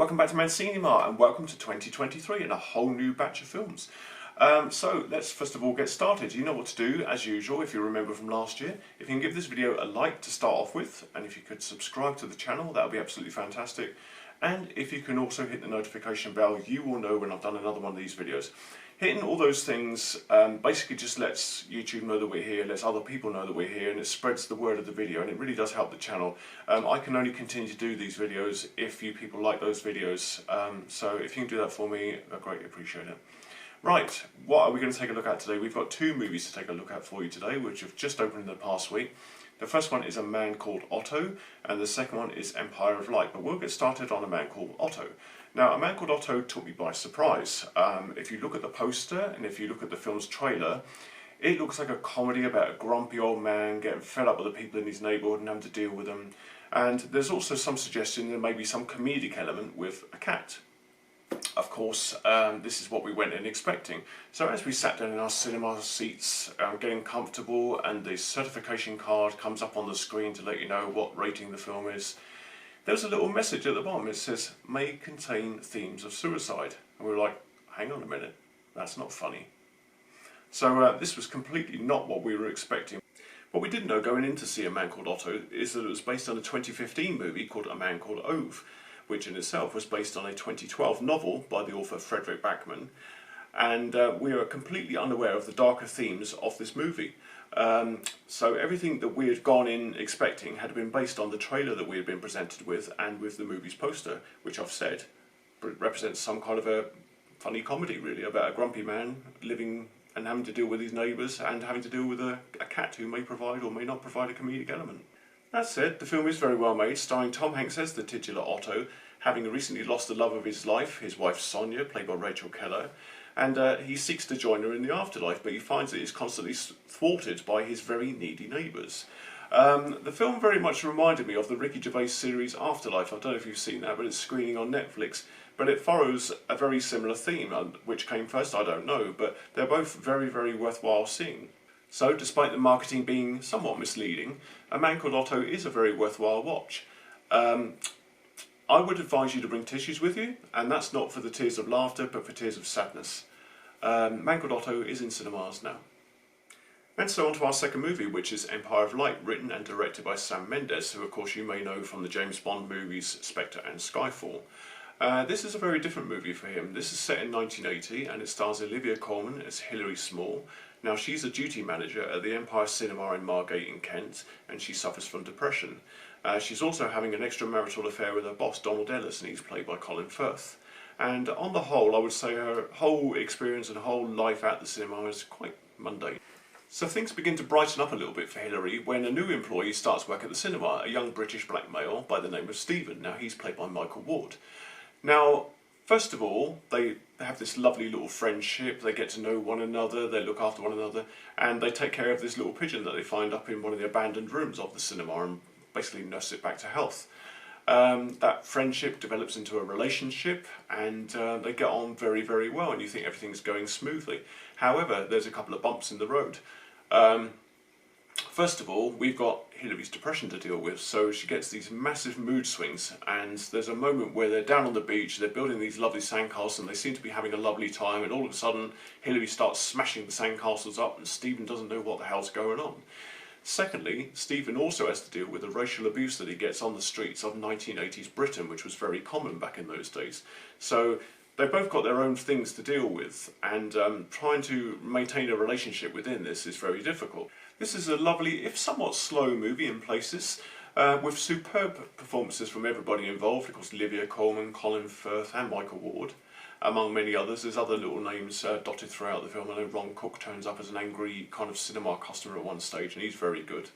welcome back to Mancinima and welcome to 2023 and a whole new batch of films. So let's first of all get started. You know what to do as usual if you remember from last year. If you can give this video a like to start off with, and if you could subscribe to the channel, that would be absolutely fantastic. And if you can also hit the notification bell, you will know when I've done another one of these videos. Hitting all those things basically just lets YouTube know that we're here, lets other people know that we're here, and it spreads the word of the video, and it really does help the channel. I can only continue to do these videos if you people like those videos, so if you can do that for me, I greatly appreciate it. Right, what are we going to take a look at today? We've got two movies to take a look at for you today, which have just opened in the past week. The first one is A Man Called Otto, and the second one is Empire of Light, but we'll get started on A Man Called Otto. Now, A Man Called Otto took me by surprise. If you look at the poster, and if you look at the film's trailer, it looks like a comedy about a grumpy old man getting fed up with the people in his neighbourhood and having to deal with them. And there's also some suggestion there may be some comedic element with a cat. Of course, this is what we went in expecting. So as we sat down in our cinema seats, getting comfortable, and the certification card comes up on the screen to let you know what rating the film is, there's a little message at the bottom. It says, may contain themes of suicide. And we were like, hang on a minute, that's not funny. So this was completely not what we were expecting. What we didn't know going in to see A Man Called Otto is that it was based on a 2015 movie called A Man Called Ove, which in itself was based on a 2012 novel by the author Frederick Backman, and we are completely unaware of the darker themes of this movie. So everything that we had gone in expecting had been based on the trailer that we had been presented with and with the movie's poster, which I've said represents some kind of a funny comedy really about a grumpy man living and having to deal with his neighbours and having to deal with a cat who may provide or may not provide a comedic element. That said, the film is very well made, starring Tom Hanks as the titular Otto, having recently lost the love of his life, his wife Sonia, played by Rachel Keller, and he seeks to join her in the afterlife, but he finds that he's constantly thwarted by his very needy neighbours. The film very much reminded me of the Ricky Gervais series Afterlife. I don't know if you've seen that, but it's screening on Netflix. But it follows a very similar theme, which came first I don't know, but they're both very, very worthwhile seeing. So, despite the marketing being somewhat misleading, A Man Called Otto is a very worthwhile watch. I would advise you to bring tissues with you, and that's not for the tears of laughter, but for tears of sadness. Man Called Otto is in cinemas now. And so on to our second movie, which is Empire of Light, written and directed by Sam Mendes, who of course you may know from the James Bond movies Spectre and Skyfall. This is a very different movie for him. This is set in 1980 and it stars Olivia Colman as Hilary Small. Now she's a duty manager at the Empire Cinema in Margate in Kent, and she suffers from depression. She's also having an extramarital affair with her boss Donald Ellis, and he's played by Colin Firth. And on the whole, I would say her whole experience and whole life at the cinema is quite mundane. So things begin to brighten up a little bit for Hilary when a new employee starts work at the cinema, a young British black male by the name of Stephen. Now he's played by Michael Ward. Now, first of all, they have this lovely little friendship, they get to know one another, they look after one another, and they take care of this little pigeon that they find up in one of the abandoned rooms of the cinema and basically nurse it back to health. That friendship develops into a relationship, and they get on very, very well, and you think everything's going smoothly. However, there's a couple of bumps in the road. First of all, we've got Hilary's depression to deal with, so she gets these massive mood swings, and there's a moment where they're down on the beach, they're building these lovely sandcastles, and they seem to be having a lovely time, and all of a sudden Hilary starts smashing the sandcastles up, and Stephen doesn't know what the hell's going on. Secondly, Stephen also has to deal with the racial abuse that he gets on the streets of 1980s Britain, which was very common back in those days. So they've both got their own things to deal with, and trying to maintain a relationship within this is very difficult. This is a lovely, if somewhat slow movie in places, with superb performances from everybody involved. Of course, Olivia Colman, Colin Firth and Michael Ward, among many others. There's other little names dotted throughout the film. I know Ron Cook turns up as an angry kind of cinema customer at one stage, and he's very good.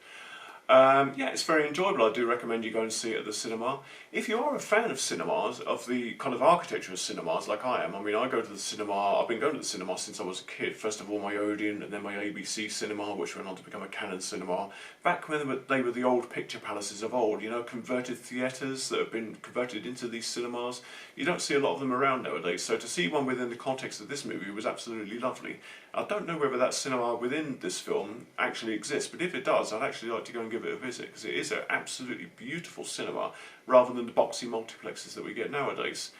Yeah, it's very enjoyable. I do recommend you go and see it at the cinema. If you are a fan of cinemas, of the kind of architecture of cinemas like I am, I mean, I go to the cinema, I've been going to the cinema since I was a kid. First of all my Odeon, and then my ABC cinema, which went on to become a Canon cinema. Back when they were the old picture palaces of old, you know, converted theatres that have been converted into these cinemas. You don't see a lot of them around nowadays, so to see one within the context of this movie was absolutely lovely. I don't know whether that cinema within this film actually exists, but if it does, I'd actually like to go and give give it a visit, because it is an absolutely beautiful cinema rather than the boxy multiplexes that we get nowadays.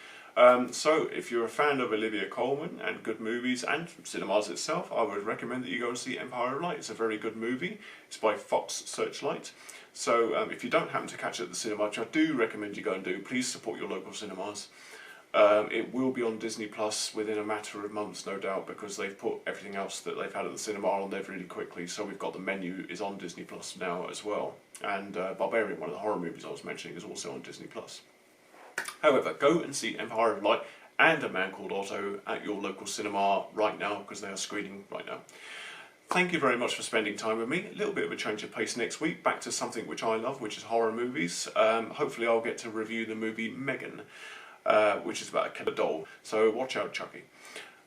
So if you're a fan of Olivia Colman and good movies and cinemas itself, I would recommend that you go and see Empire of Light. It's a very good movie. It's by Fox Searchlight. So if you don't happen to catch it at the cinema, which I do recommend you go and do, please support your local cinemas. It will be on Disney Plus within a matter of months, no doubt, because they've put everything else that they've had at the cinema on there really quickly. So we've got the menu is on Disney Plus now as well. And Barbarian, one of the horror movies I was mentioning, is also on Disney Plus. However, go and see Empire of Light and A Man Called Otto at your local cinema right now, because they are screening right now. Thank you very much for spending time with me. A little bit of a change of pace next week, back to something which I love, which is horror movies. Hopefully I'll get to review the movie Megan, which is about a killer doll, so watch out, Chucky.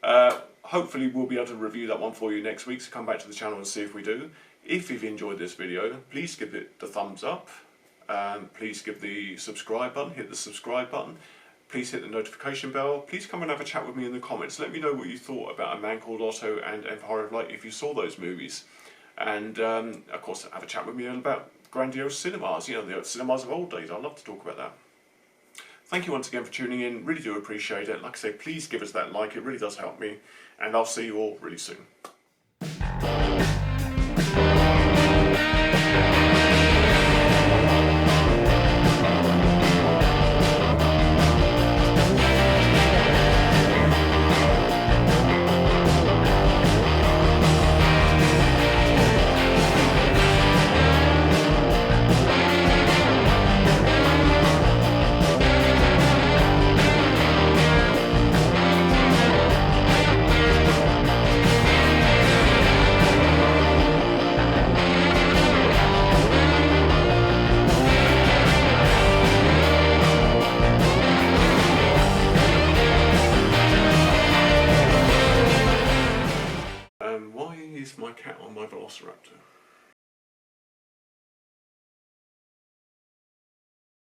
Hopefully we'll be able to review that one for you next week, so come back to the channel and see if we do. If you've enjoyed this video, please give it the thumbs up. Please give the subscribe button, hit the subscribe button. Please hit the notification bell. Please come and have a chat with me in the comments. Let me know what you thought about A Man Called Otto and Empire of Light if you saw those movies. And of course, have a chat with me about grandiose cinemas, you know, the cinemas of old days. I'd love to talk about that. Thank you once again for tuning in. Really do appreciate it. Like I say, please give us that like. It really does help me. And I'll see you all really soon. Why is my cat on my Velociraptor?